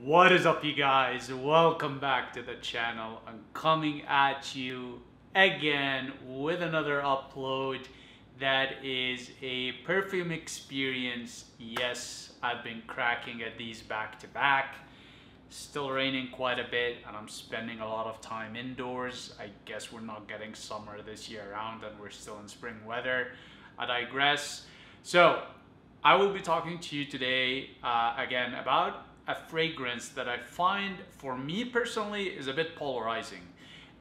What is up, you guys? Welcome back to the channel. I'm coming at you again with another upload that is a perfume experience. Yes, I've been cracking at these back to back. Still raining quite a bit and I'm spending a lot of time indoors. I guess we're not getting summer this year around and we're still in spring weather. I digress. So I will be talking to you today again about a fragrance that I find, for me personally, is a bit polarizing.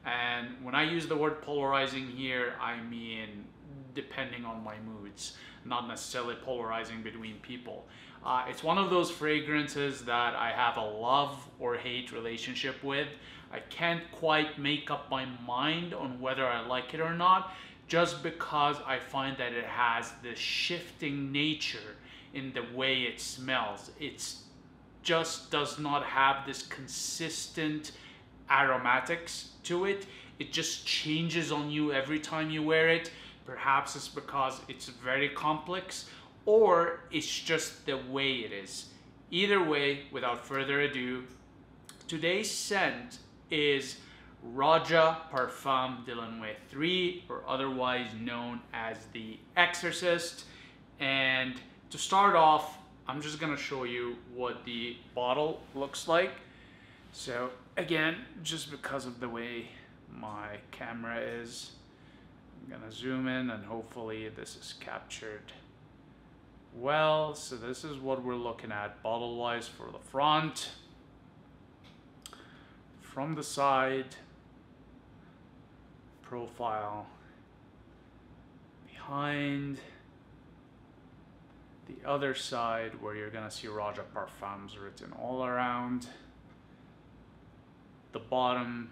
And when I use the word polarizing here, I mean depending on my moods, not necessarily polarizing between people. It's one of those fragrances that I have a love or hate relationship with. I can't quite make up my mind on whether I like it or not, just because I find that it has this shifting nature in the way it smells. It's just does not have this consistent aromatics to it. It just changes on you every time you wear it. Perhaps it's because it's very complex, or it's just the way it is. Either way, without further ado, today's scent is Roja Parfum de la Nuit 3, or otherwise known as the Exorcist. And to start off, I'm just gonna show you what the bottle looks like. So again, just because of the way my camera is, I'm gonna zoom in and hopefully this is captured well. So this is what we're looking at bottle wise for the front. From the side, profile, behind, the other side where you're gonna see Roja Parfums written all around, the bottom,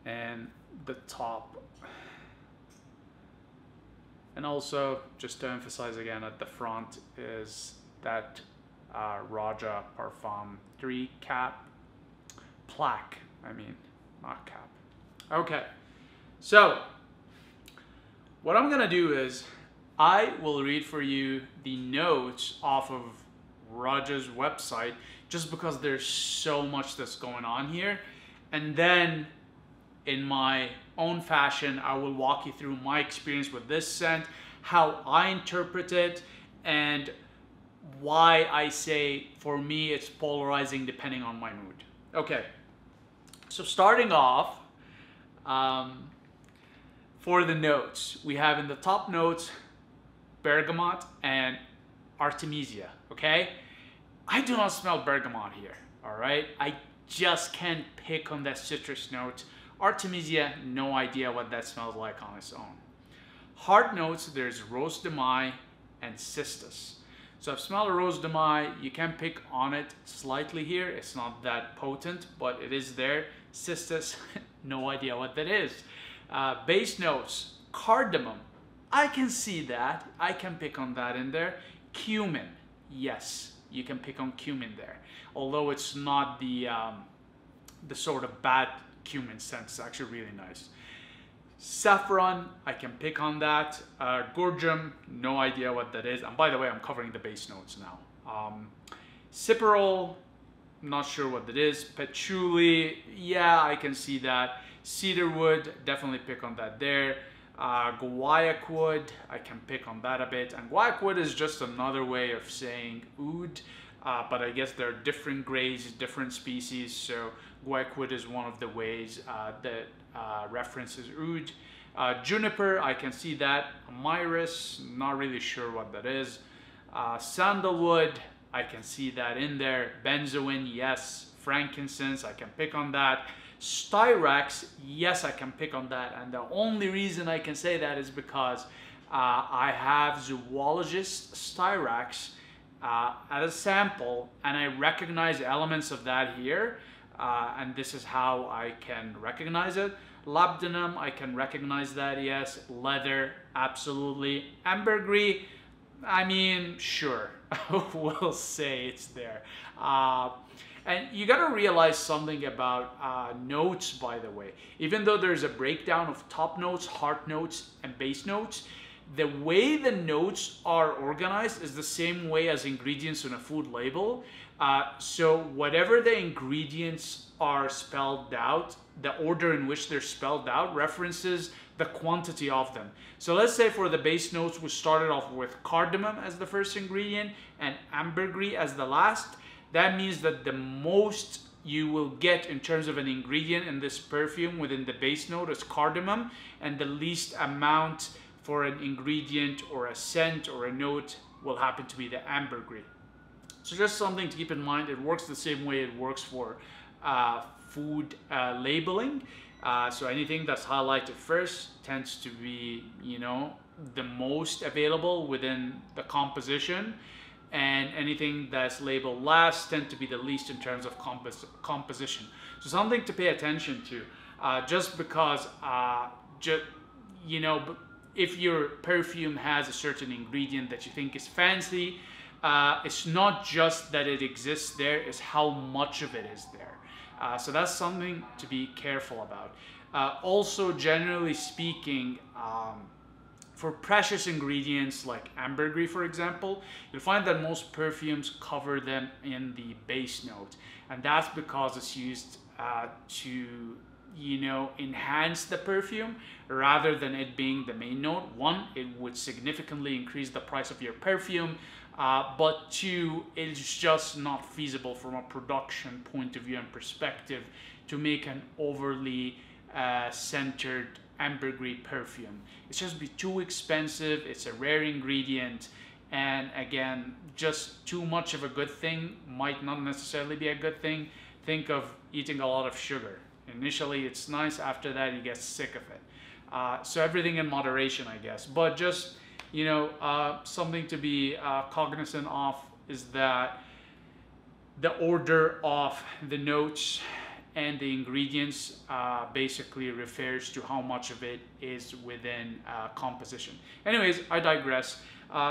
and the top. And also, just to emphasize again, at the front is that Roja Parfum 3 cap, plaque, I mean, not cap. Okay, so what I'm gonna do is I will read for you the notes off of Roja's website, just because there's so much that's going on here. And then in my own fashion, I will walk you through my experience with this scent, how I interpret it, and why I say for me it's polarizing depending on my mood. Okay, so starting off, for the notes, we have in the top notes bergamot and artemisia. Okay, I do not smell bergamot here. All right, I just can't pick on that citrus note. Artemisia, no idea what that smells like on its own. Heart notes, there's rose de mai and cistus. So I've smelled a rose de mai. You can pick on it slightly here. It's not that potent, but it is there. Cistus, no idea what that is. Base notes, cardamom, I can see that. I can pick on that in there. Cumin, yes, you can pick on cumin there. Although it's not the sort of bad cumin scent. It's actually really nice. Saffron, I can pick on that. Gorgium, no idea what that is. And by the way, I'm covering the base notes now. Cyparol, not sure what that is. Patchouli, yeah, I can see that. Cedarwood, definitely pick on that there. Guaiac wood, I can pick on that a bit. And guaiac wood is just another way of saying oud, but I guess there are different grades, different species. So guaiac wood is one of the ways that references oud. Juniper, I can see that. Amyris, not really sure what that is. Sandalwood, I can see that in there. Benzoin, yes. Frankincense, I can pick on that. Styrax, yes, I can pick on that. And the only reason I can say that is because I have zoologist Styrax at a sample, and I recognize elements of that here. And this is how I can recognize it. Labdanum, I can recognize that, yes. Leather, absolutely. Ambergris, I mean, sure, we'll say it's there. And you gotta realize something about notes, by the way. Even though there's a breakdown of top notes, heart notes, and base notes, the way the notes are organized is the same way as ingredients on a food label. So whatever the ingredients are spelled out, the order in which they're spelled out references the quantity of them. So let's say for the base notes, we started off with cardamom as the first ingredient and ambergris as the last. That means that the most you will get in terms of an ingredient in this perfume within the base note is cardamom, and the least amount for an ingredient or a scent or a note will happen to be the ambergris. So just something to keep in mind. It works the same way it works for food labeling. So anything that's highlighted first tends to be, you know, the most available within the composition, and anything that's labeled last tend to be the least in terms of composition. So something to pay attention to, just because, you know, if your perfume has a certain ingredient that you think is fancy, it's not just that it exists there, it's how much of it is there. So that's something to be careful about. Also, generally speaking, for precious ingredients like ambergris, for example, you'll find that most perfumes cover them in the base note. And that's because it's used to, you know, enhance the perfume rather than it being the main note. One, it would significantly increase the price of your perfume. But two, it's just not feasible from a production point of view and perspective to make an overly centered ambergris perfume. It's just be too expensive, it's a rare ingredient, and again, just too much of a good thing might not necessarily be a good thing. Think of eating a lot of sugar. Initially it's nice, after that you get sick of it. So everything in moderation, I guess. But just, you know, something to be cognizant of is that the order of the notes and the ingredients basically refers to how much of it is within composition. Anyways, I digress.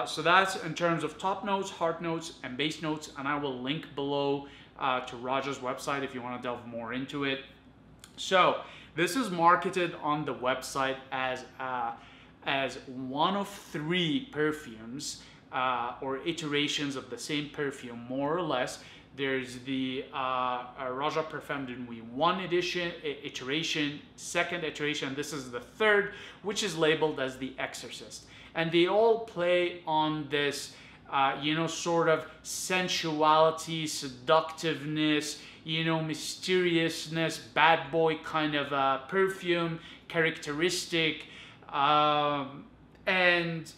So that's in terms of top notes, heart notes, and base notes, and I will link below to Roja's website if you want to delve more into it. So this is marketed on the website as one of 3 perfumes or iterations of the same perfume, more or less. There's the Roja Parfum de Nuit 1 iteration, 2nd iteration, this is the 3rd, which is labeled as the Exorcist. And they all play on this, you know, sort of sensuality, seductiveness, you know, mysteriousness, bad boy kind of perfume characteristic. And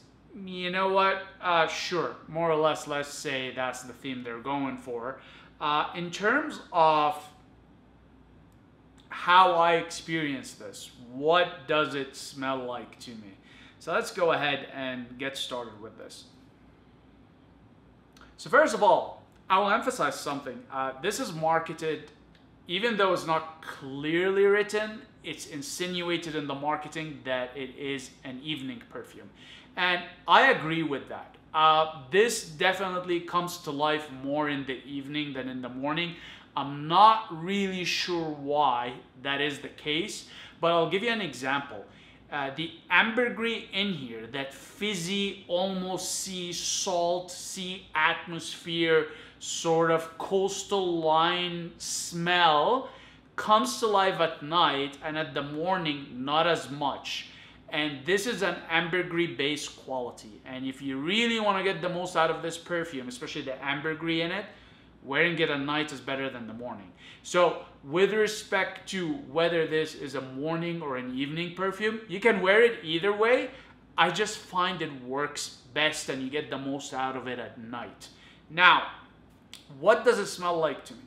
you know what? Sure, more or less, let's say that's the theme they're going for. In terms of how I experience this, what does it smell like to me? So let's go ahead and get started with this. So first of all, I will emphasize something. This is marketed, even though it's not clearly written, it's insinuated in the marketing that it is an evening perfume. And I agree with that. This definitely comes to life more in the evening than in the morning. I'm not really sure why that is the case, but I'll give you an example. The ambergris in here, that fizzy, almost sea salt, sea atmosphere, sort of coastal line smell, comes to life at night, and at the morning, not as much. And this is an ambergris based quality. And if you really want to get the most out of this perfume, especially the ambergris in it, wearing it at night is better than the morning. So with respect to whether this is a morning or an evening perfume, you can wear it either way. I just find it works best and you get the most out of it at night. Now, what does it smell like to me?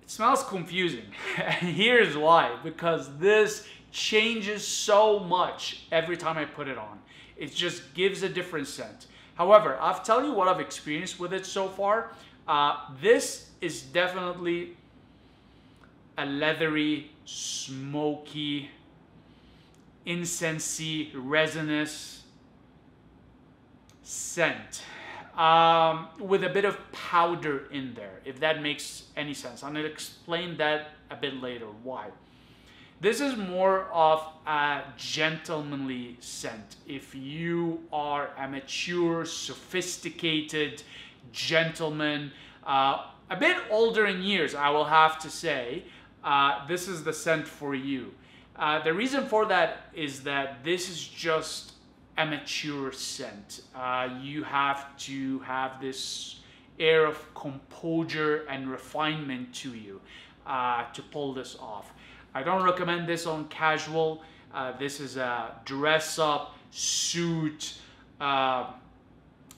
It smells confusing. And here's why. Because this changes so much every time I put it on. It just gives a different scent. However, I'll tell you what I've experienced with it so far. This is definitely a leathery, smoky, incensey, resinous scent. With a bit of powder in there, if that makes any sense. I'm going to explain that a bit later, why. This is more of a gentlemanly scent. If you are a mature, sophisticated gentleman, a bit older in years, I will have to say, this is the scent for you. The reason for that is that this is just a mature scent. You have to have this air of composure and refinement to you to pull this off. I don't recommend this on casual. This is a dress up, suit,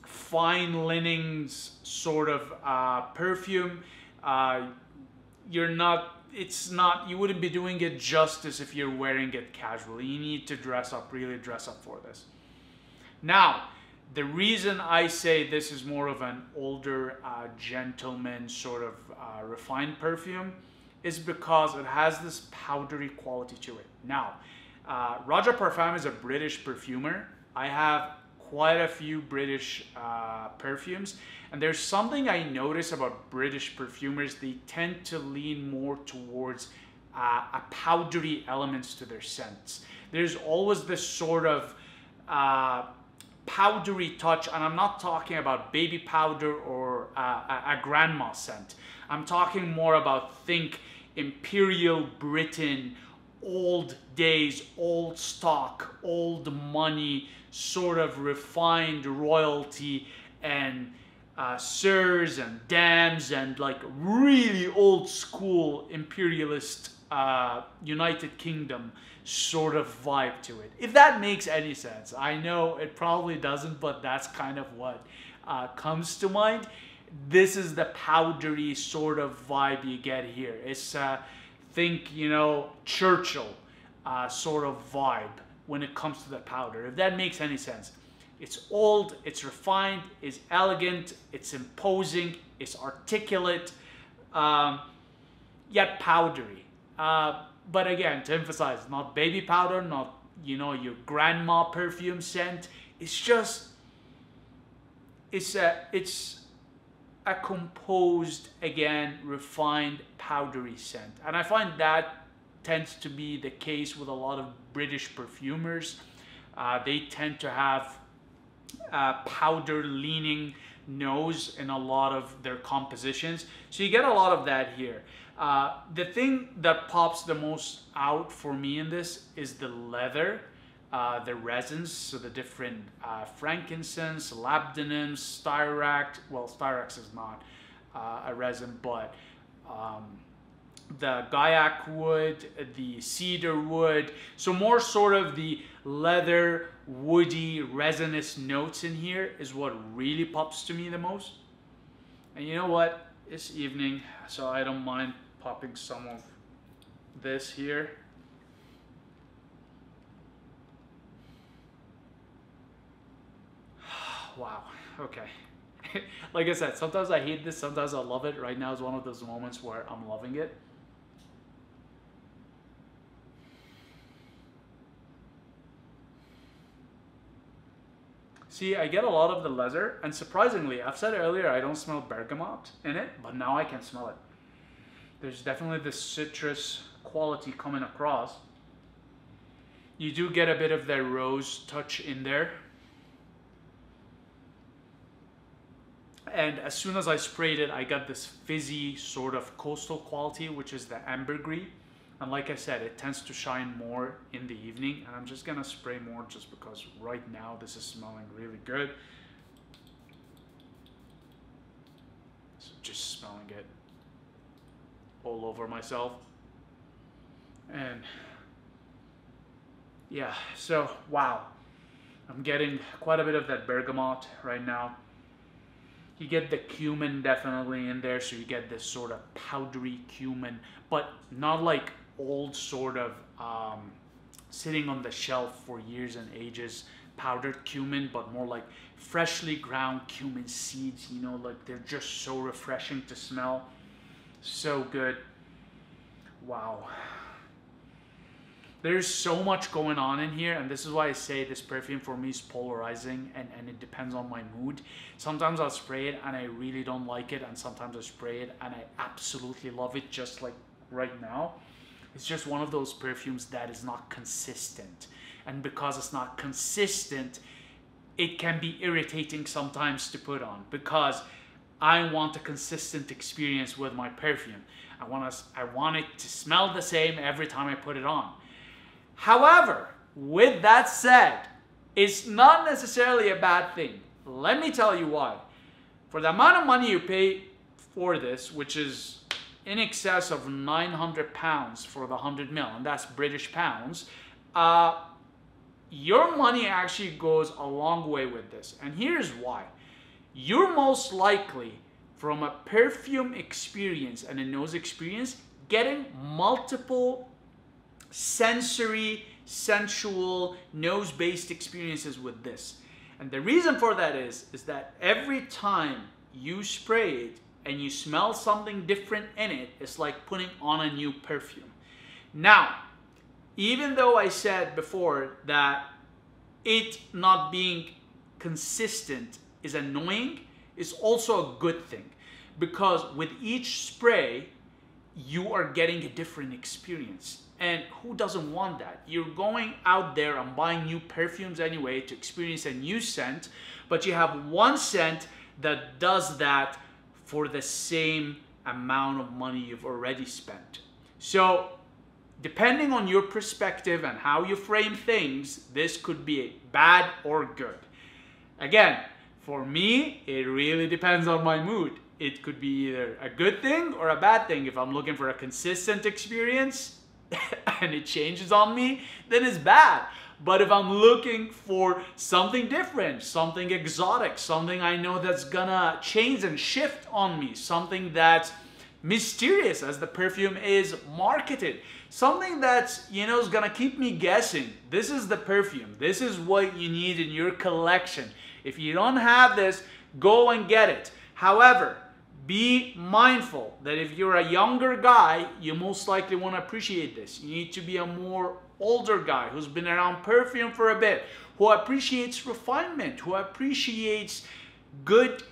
fine linens sort of perfume. You wouldn't be doing it justice if you're wearing it casually. You need to dress up, really dress up for this. Now, the reason I say this is more of an older gentleman sort of refined perfume is because it has this powdery quality to it. Now, Roja Parfum is a British perfumer. I have quite a few British perfumes, and there's something I notice about British perfumers. They tend to lean more towards a powdery elements to their scents. There's always this sort of powdery touch, and I'm not talking about baby powder or a grandma scent. I'm talking more about, think Imperial Britain, old days, old stock, old money, sort of refined royalty, and sirs and dams, and like really old school imperialist United Kingdom sort of vibe to it. If that makes any sense. I know it probably doesn't, but that's kind of what comes to mind. This is the powdery sort of vibe you get here. It's think, you know, Churchill sort of vibe when it comes to the powder, if that makes any sense. It's old, it's refined, it's elegant, it's imposing, it's articulate, yet powdery. But again, to emphasize, not baby powder, not, you know, your grandma perfume scent. It's just, it's a composed, again, refined, powdery scent. And I find that tends to be the case with a lot of British perfumers. They tend to have powder leaning nose in a lot of their compositions. So you get a lot of that here. The thing that pops the most out for me in this is the leather, the resins, so the different frankincense, labdanum, styrax. Well, styrax is not a resin, but the gaiac wood, the cedar wood. So more sort of the leather, woody, resinous notes in here is what really pops to me the most. And you know what? It's evening, so I don't mind popping some of this here. Wow, okay. Like I said, sometimes I hate this, sometimes I love it. Right now is one of those moments where I'm loving it. See, I get a lot of the leather, and surprisingly, I've said earlier I don't smell bergamot in it, but now I can smell it. There's definitely this citrus quality coming across. You do get a bit of that rose touch in there. And as soon as I sprayed it, I got this fizzy sort of coastal quality, which is the ambergris. And like I said, it tends to shine more in the evening. And I'm just gonna spray more just because right now this is smelling really good. So just smelling it all over myself. And yeah, so wow. I'm getting quite a bit of that bergamot right now. You get the cumin definitely in there, so you get this sort of powdery cumin, but not like old sort of sitting on the shelf for years and ages powdered cumin, but more like freshly ground cumin seeds, you know, like they're just so refreshing to smell. So good. Wow. There's so much going on in here, and this is why I say this perfume for me is polarizing, and it depends on my mood. Sometimes I'll spray it and I really don't like it, and sometimes I spray it and I absolutely love it, just like right now. It's just one of those perfumes that is not consistent. And because it's not consistent, it can be irritating sometimes to put on, because I want a consistent experience with my perfume. I want it to smell the same every time I put it on. However, with that said, it's not necessarily a bad thing. Let me tell you why. For the amount of money you pay for this, which is in excess of £900 for the 100 ml, and that's British pounds, your money actually goes a long way with this. And here's why. You're most likely, from a perfume experience and a nose experience, getting multiple sensory, sensual, nose-based experiences with this. And the reason for that is that every time you spray it and you smell something different in it, it's like putting on a new perfume. Now, even though I said before that it not being consistent is annoying, it's also a good thing, because with each spray you are getting a different experience. And who doesn't want that? You're going out there and buying new perfumes anyway to experience a new scent, but you have one scent that does that for the same amount of money you've already spent. So depending on your perspective and how you frame things, this could be bad or good. Again, for me, it really depends on my mood. It could be either a good thing or a bad thing. If I'm looking for a consistent experience and it changes on me, then it's bad. But if I'm looking for something different, something exotic, something I know that's gonna change and shift on me, something that's mysterious as the perfume is marketed, something that's, you know, is gonna keep me guessing, this is the perfume, this is what you need in your collection. If you don't have this, go and get it. However, be mindful that if you're a younger guy, you most likely won't appreciate this. You need to be a more older guy who's been around perfume for a bit, who appreciates refinement, who appreciates good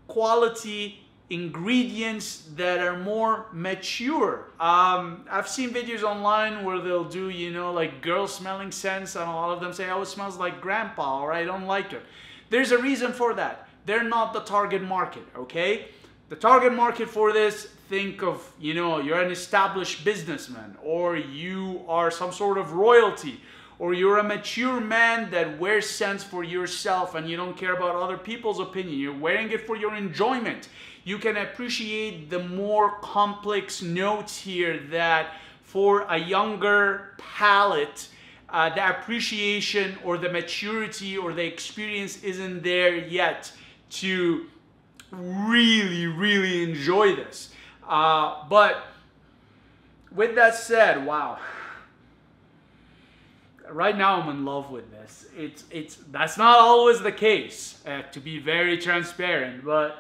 quality ingredients that are more mature. I've seen videos online where they'll do, you know, like girl smelling scents, and a lot of them say, oh, it smells like grandpa, or I don't like it. There's a reason for that. They're not the target market, okay? The target market for this, think of, you know, you're an established businessman, or you are some sort of royalty, or you're a mature man that wears scents for yourself and you don't care about other people's opinion. You're wearing it for your enjoyment. You can appreciate the more complex notes here that for a younger palate, the appreciation or the maturity or the experience isn't there yet to really enjoy this. But with that said, wow, right now I'm in love with this. That's not always the case, to be very transparent, but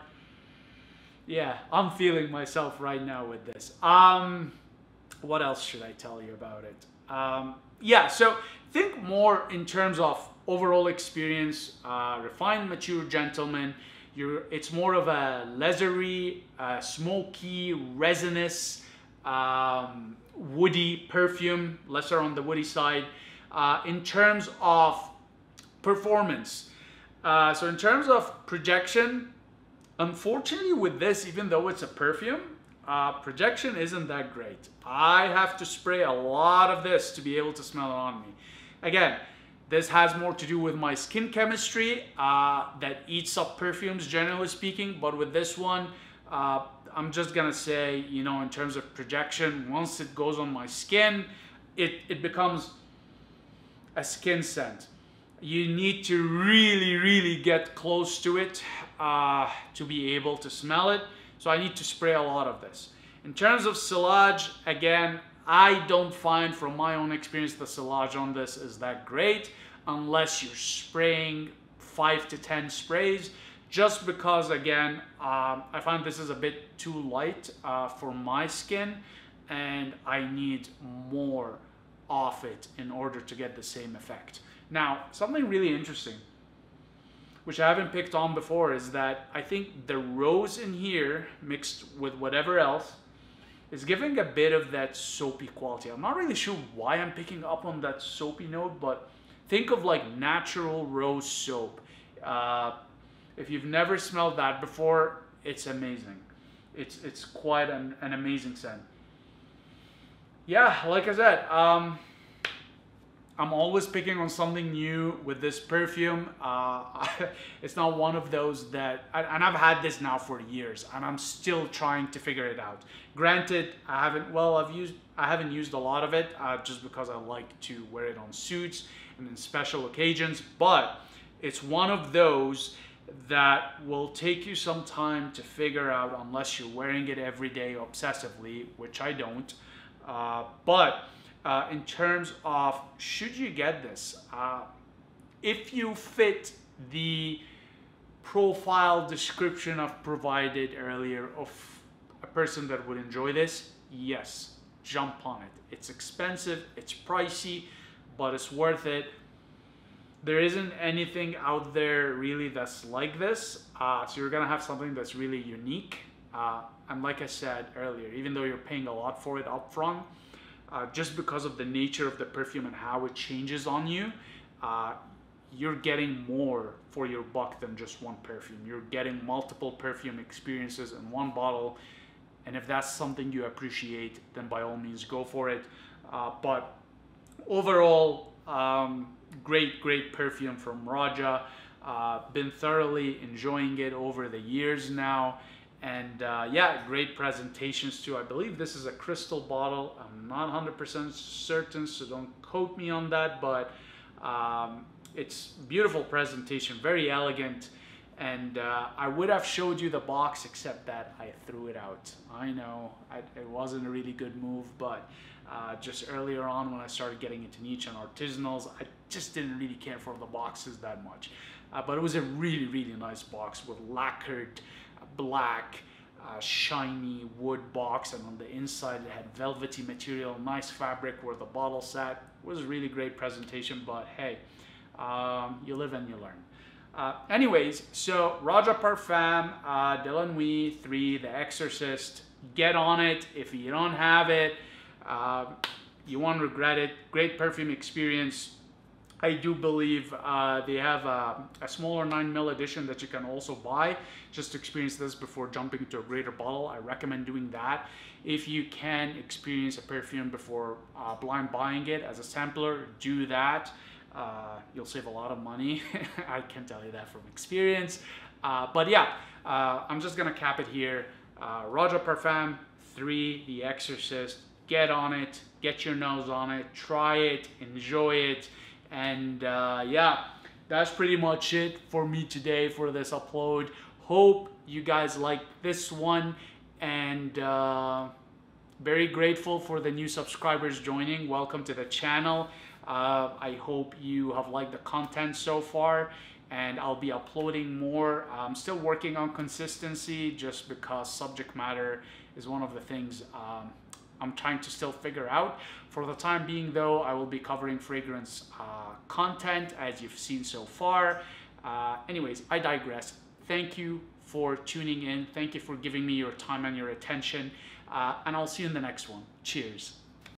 yeah, I'm feeling myself right now with this. What else should I tell you about it? Yeah, so think more in terms of overall experience, refined, mature gentleman. It's more of a leathery, smoky, resinous, woody perfume, lesser on the woody side. In terms of performance, so in terms of projection, unfortunately with this, even though it's a perfume, projection isn't that great. I have to spray a lot of this to be able to smell it on me. Again, this has more to do with my skin chemistry that eats up perfumes, generally speaking. But with this one, I'm just gonna say, you know, in terms of projection, once it goes on my skin, it becomes a skin scent. You need to really get close to it to be able to smell it. So I need to spray a lot of this. In terms of sillage, again, I don't find, from my own experience, the sillage on this is that great unless you're spraying 5 to 10 sprays, just because, again, I find this is a bit too light for my skin, and I need more of it in order to get the same effect. Now, something really interesting, which I haven't picked on before, is that I think the rose in here mixed with whatever else It's giving a bit of that soapy quality. I'm not really sure why I'm picking up on that soapy note, but think of like natural rose soap. If you've never smelled that before, it's amazing. It's quite an amazing scent. Yeah, like I said, I'm always picking on something new with this perfume. It's not one of those that, and I've had this now for years, and I'm still trying to figure it out. Granted, I haven't used a lot of it, just because I like to wear it on suits and in special occasions. But it's one of those that will take you some time to figure out, unless you're wearing it every day obsessively, which I don't. But in terms of should you get this, if you fit the profile description I've provided earlier of a person that would enjoy this, yes, jump on it. It's expensive, it's pricey, but it's worth it. There isn't anything out there really that's like this, so you're gonna have something that's really unique. And like I said earlier, even though you're paying a lot for it up front, just because of the nature of the perfume and how it changes on you, you're getting more for your buck than just one perfume. You're getting multiple perfume experiences in one bottle, and if that's something you appreciate, then by all means go for it. But overall, great perfume from Roja. Been thoroughly enjoying it over the years now. And yeah, great presentations too. I believe this is a crystal bottle. I'm not 100% certain, so don't quote me on that, but it's beautiful presentation, very elegant. And I would have showed you the box, except that I threw it out. I know, it wasn't a really good move, but just earlier on when I started getting into niche and artisanals, I just didn't really care for the boxes that much. But it was a really nice box with lacquered black shiny wood box, and on the inside it had velvety material, nice fabric where the bottle sat. It was a really great presentation, but hey, you live and you learn. Anyways, so Roja Parfum de la Nuit 3, the Exorcist. Get on it. If you don't have it, you won't regret it. Great perfume experience. I do believe they have a smaller 9ml edition that you can also buy just to experience this before jumping into a greater bottle. I recommend doing that. If you can experience a perfume before blind buying it as a sampler, do that. You'll save a lot of money. I can tell you that from experience. But yeah, I'm just gonna cap it here. Roja Parfum 3, The Exorcist. Get on it, get your nose on it, try it, enjoy it. And yeah, that's pretty much it for me today for this upload. Hope you guys liked this one, and very grateful for the new subscribers joining. Welcome to the channel. I hope you have liked the content so far, and I'll be uploading more. I'm still working on consistency just because subject matter is one of the things I'm trying to still figure out. For the time being though, I will be covering fragrance content as you've seen so far. Anyways, I digress. Thank you for tuning in. Thank you for giving me your time and your attention. And I'll see you in the next one. Cheers.